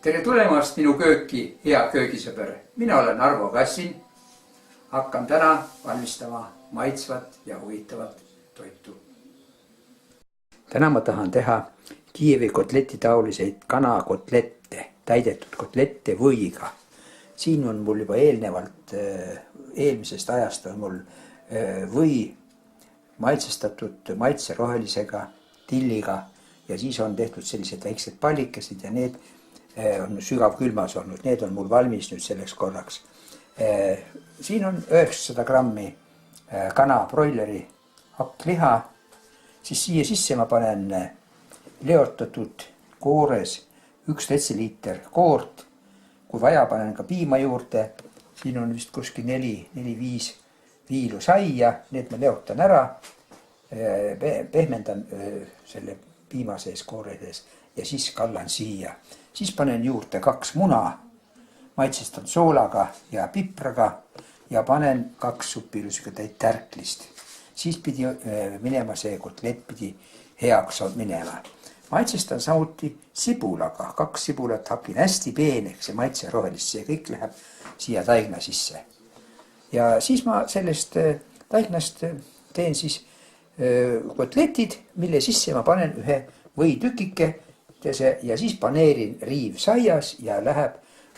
Tere tulemast minu kööki, hea köögisõber. Mina olen Arvo Kassin. Hakkan täna valmistama maitsvat ja huvitavat toitu. Täna ma tahan teha Kiievi kotleti taoliseid kanakotlette, täidetud kotlette võiga. Siin on mul juba eelmisest ajast on mul või maitsestatud maitserohelisega, tilliga ja siis on tehtud sellised väiksed pallikesed ja need on sügavkülmas olnud. Need on mul valmis nüüd selleks korraks. Siin on 900 grammi kana broileri hakkliha. Siis siia sisse ma panen leotatud koores 1 detsiliiter koort. Kui vaja, panen ka piima juurde. Siin on vist kuskil 4-5 viilu saia. Need ma leotan ära. Pehmendan selle piima sees kooredes ja siis kallan siia. Siis panen juurde 2 muna, maitsestan soolaga ja pipraga ja panen 2 supilusega täit tärklist. Siis pidi minema see kotlet pidi heaks minema. Maitsestan samuti sibulaga. 2 sibulat hakin hästi peeneks ja maitse rohelist. See kõik läheb siia taigna sisse. Ja siis ma sellest taignast teen siis kotletid, mille sisse ma panen ühe võitükike ja siis paneerin riiv saias ja läheb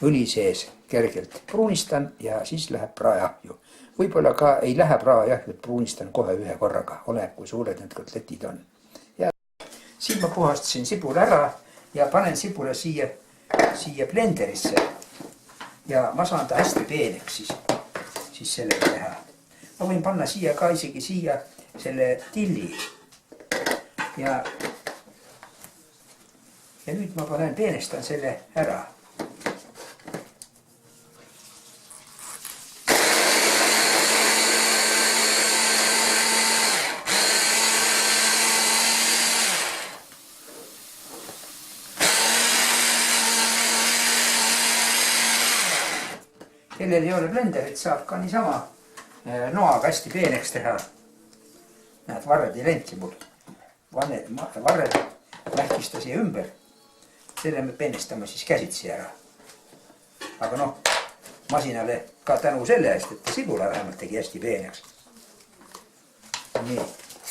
õli sees kergelt. Pruunistan ja siis läheb praajahju. Võib-olla ka ei lähe praajahju, et pruunistan kohe ühe korraga. Oleneb, kui suured need kotletid on. Ja siin ma puhastasin sibula ära ja panen sibula siia blenderisse. Ja ma saan ta hästi peeneks siis sellega teha. Ma võin panna siia ka isegi siia selle tilli. Ja nüüd ma peenestan selle ära. Kellel ei ole blenderit, saab ka niisama noaga hästi peeneks teha. Näed, varred ei lenti mul. Varred lähkista siia ümber. Selle me peenestame siis käsitsi ära. Aga masinale ka tänu selle eest, et sibula vähemalt tegi hästi peeneks. Nii.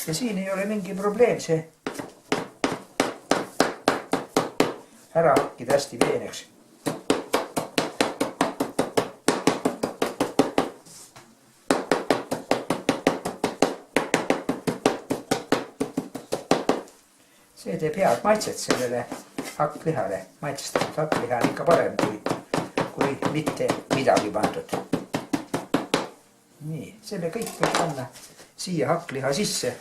Ja siin ei ole mingi probleem see ära hakkida hästi peeneks. See teeb head maitset sellele hakklihale. Maitsestatud hakkliha on ikka parem kui mitte midagi pandud. Nii, selle kõik võib panna siia hakkliha sisse.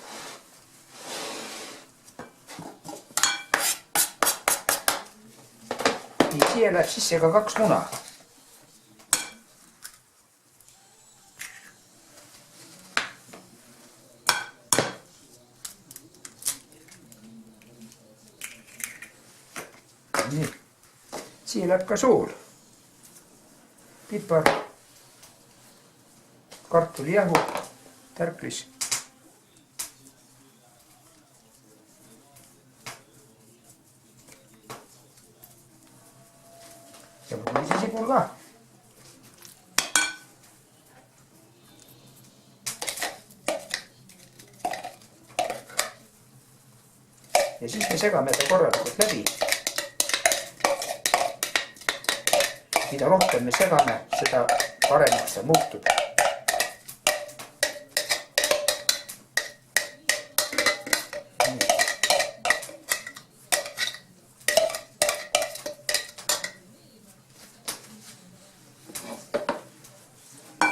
Nii, siia läheb sisse ka 2 muna. Nii. Siia läheb ka sool, pipar, kartulijahu, tärklis. Ja pruunise sibul ka. Ja siis me segame ta korralikult läbi. Mida rohkem me segame, seda paremaks see muutub.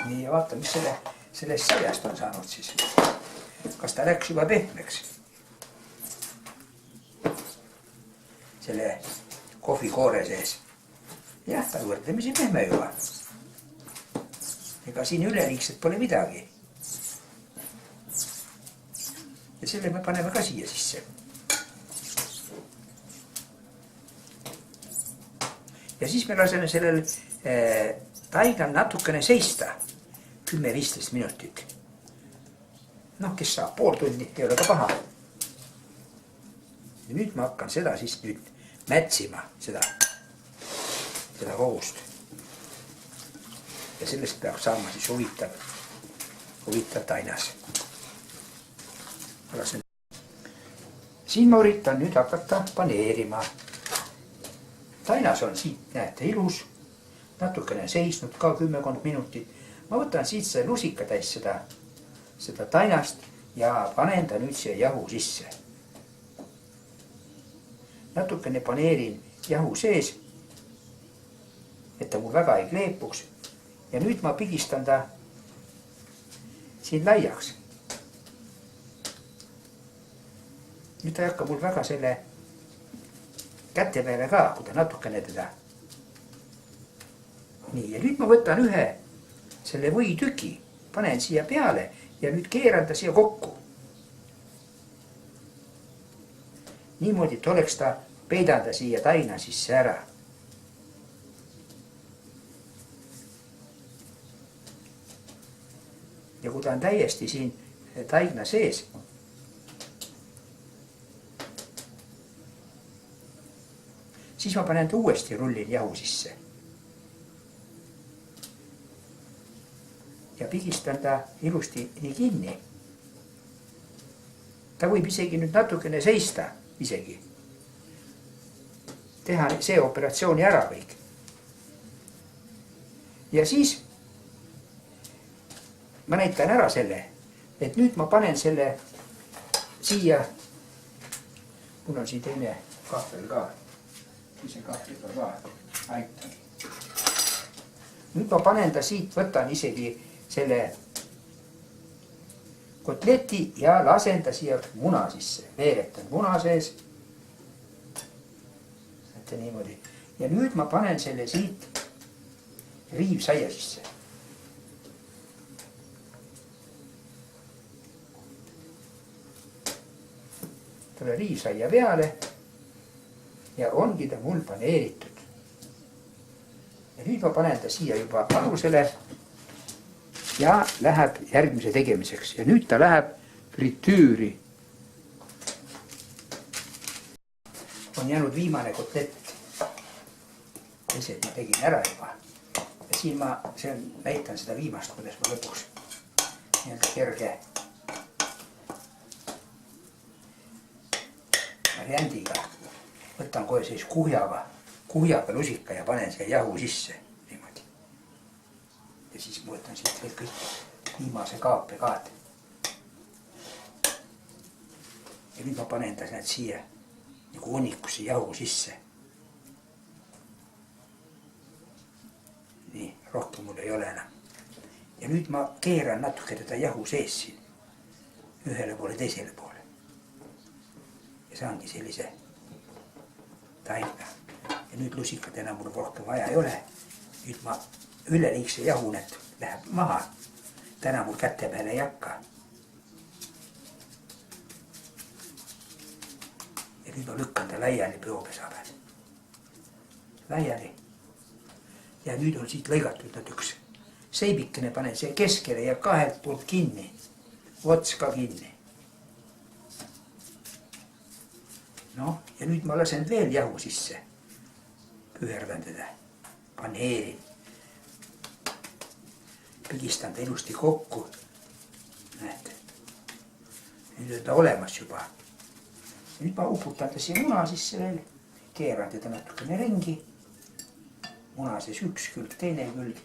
Nii, ja vaata, mis sellest saiast on saanud siis. Kas ta läks juba pehmeks? Selle kohvikoore sees. Jah, ta võrdlemisi pehme juba. Ega siin üleliigset pole midagi. Ja selle me paneme ka siia sisse. Ja siis me laseme sellel taigal natukene seista 10-15 minutit. Kes saab pool tundi, ei ole ka paha. Ja nüüd ma hakkan seda siis nüüd mätsima, seda seda kogust. Ja sellest peab saama siis huvitav tainas. Siin ma üritan nüüd hakata paneerima. Tainas on siit, näete, ilus, natukene seisnud ka 10 minutit. Ma võtan siit see lusika täis seda tainast ja panen ta nüüd siia jahu sisse. Natukene paneerin jahu sees, et ta mul väga ei kleepuks. Ja nüüd ma pigistan ta siin laiaks. Nüüd ta ei hakka mul väga selle käte peale ka, kui ta natukene teda. Nii, ja nüüd ma võtan ühe selle võitüki, panen siia peale ja nüüd keeran ta siia kokku. Niimoodi, et oleks ta peidada siia taina sisse ära. Ja kui ta on täiesti siin taina sees, siis ma panen ta uuesti rullin jahu sisse. Ja pigistan ta ilusti nii kinni. Ta võib isegi nüüd natukene seista isegi. Teha see operatsiooni ära kõik. Ja siis ma näitan ära selle, et nüüd ma panen selle siia. Mul on siin teine kahvel ka. Ise kahvliga ka aitan. Nüüd ma panen ta siit, võtan isegi selle kotleti ja lasen ta siia muna sisse. Veeretan muna sees. Näete niimoodi. Ja nüüd ma panen selle siit riivsaia sisse. Tule riivsaia peale ja ongi ta mul paneeritud. Ja nüüd ma panen ta siia juba alusele ja läheb järgmise tegemiseks. Ja nüüd ta läheb fritüüri. On jäänud viimane kotlet. Teised ma tegin ära juba. Ja siin ma näitan seda viimast, kuidas ma lõpuks nii-öelda kerge variandiga võtan kohe siis kuhjaga lusika ja panen siia jahu sisse. Niimoodi. Ja siis ma võtan siit veel kõik viimase kaape kaad. Ja nüüd ma panen ta siia nagu unnikusse jahu sisse. Nii, rohkem mul ei ole enam. Ja nüüd ma keeran natuke teda jahu sees siin. Ühele poole, teisele poole. Ja saangi sellise taina. Ja nüüd lusikat enam mul rohkem vaja ei ole. Nüüd ma üleliigse jahunet läheb maha. Täna mul käte peale ei hakka. Ja nüüd ma lükkan ta laiali peopesa peal. Laiali. Ja nüüd on siit lõigatud nad üks seibikene, panen see keskele ja kahelt poolt kinni. Ots ka kinni. No, ja nüüd ma lasen veel jahu sisse. Püherdan teda. Paneerin. Pigistan ta ilusti kokku. Näete. Nüüd on ta olemas juba. Nüüd ma uputan ta siia muna sisse veel. Keeran teda natukene ringi. Muna sees üks külg, teine külg.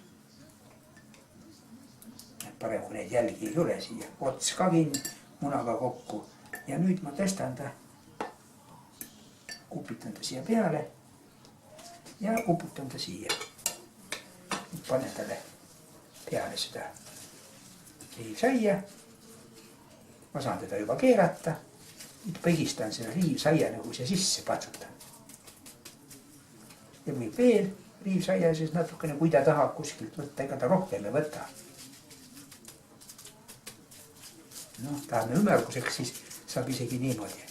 Parem kui neid jälgi ei tule siia. Ots ka kinni, munaga kokku. Ja nüüd ma tõstan ta. Upitan ta siia peale. Ja uputan ta siia. Nüüd panen talle peale seda riivsaia. Ma saan teda juba keerata. Nüüd pigistan selle riivsaia nagu siia sisse patsutan. Ja võib veel riivsaia siis natukene, kui ta tahab kuskilt võtta, ega ta rohkem ei võta. No, tahame ümärguseks, siis saab isegi niimoodi.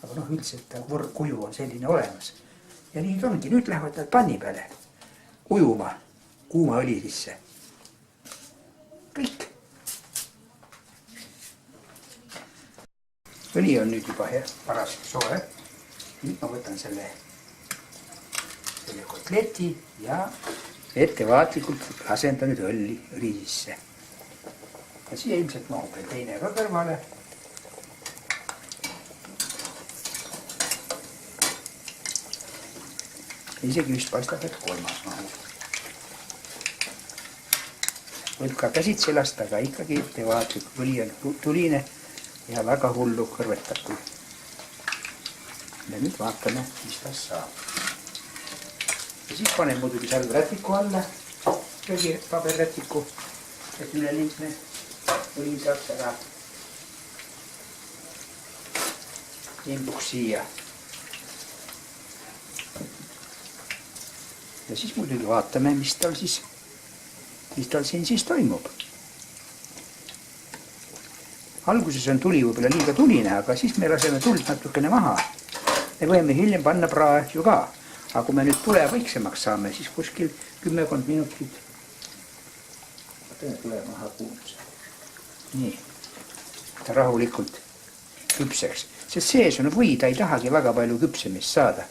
Aga noh, üldiselt ta kuju on selline olemas. Ja nüüd ongi, nüüd lähevad nad panni peale ujuma kuuma õli sisse. Kõik. Õli on nüüd juba paras soe. Nüüd ma võtan selle kotleti ja ettevaatlikult lasen ta nüüd õli sisse. Ja siia ilmselt mahub veel teine ka kõrvale. Isegi vist paistab, et kolmas mahub. Võib ka käsitsi lasta, aga ikkagi ettevaatlik. Õli on tuline ja väga hullu kõrvetatud. Ja nüüd vaatame, mis tast saab. Ja siis panen muidugi salvrätiku alla, paberrätiku, et üleliigne õli saaks ära imbuks siia. Ja siis muidugi vaatame, mis tal siin siis toimub. Alguses on tuli võib-olla liiga tuline, aga siis me laseme tuld natukene maha. Me võime hiljem panna praegu ka, aga kui me nüüd tule vaiksemaks saame, siis kuskil 10 minutit. Võtame tule maha kuuluse. Nii, ta rahulikult küpseks, sest sees on või, ta ei tahagi väga palju küpsemist saada.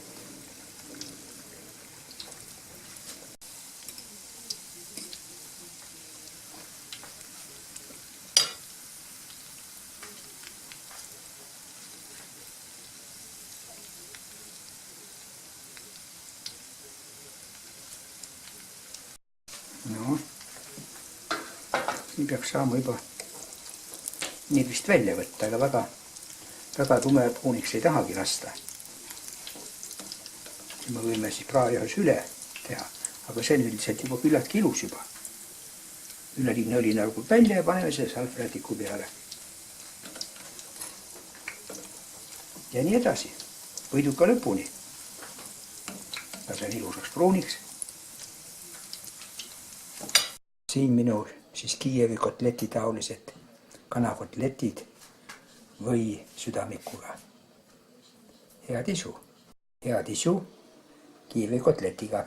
No, nii peaks saama juba nii vist välja võtta, aga väga tume pruuniks ei tahagi lasta. Me võime siis praajahus üle teha, aga see on üldiselt juba küllaltki ilus juba. Üleliigne õli nagu välja ja paneme see salvrätiku peale. Ja nii edasi, võiduka lõpuni. Lasen ilusaks pruuniks. Siin minu siis Kiievi kotleti taolised kanakotletid või südamikuga. Head isu Kiievi kotletiga.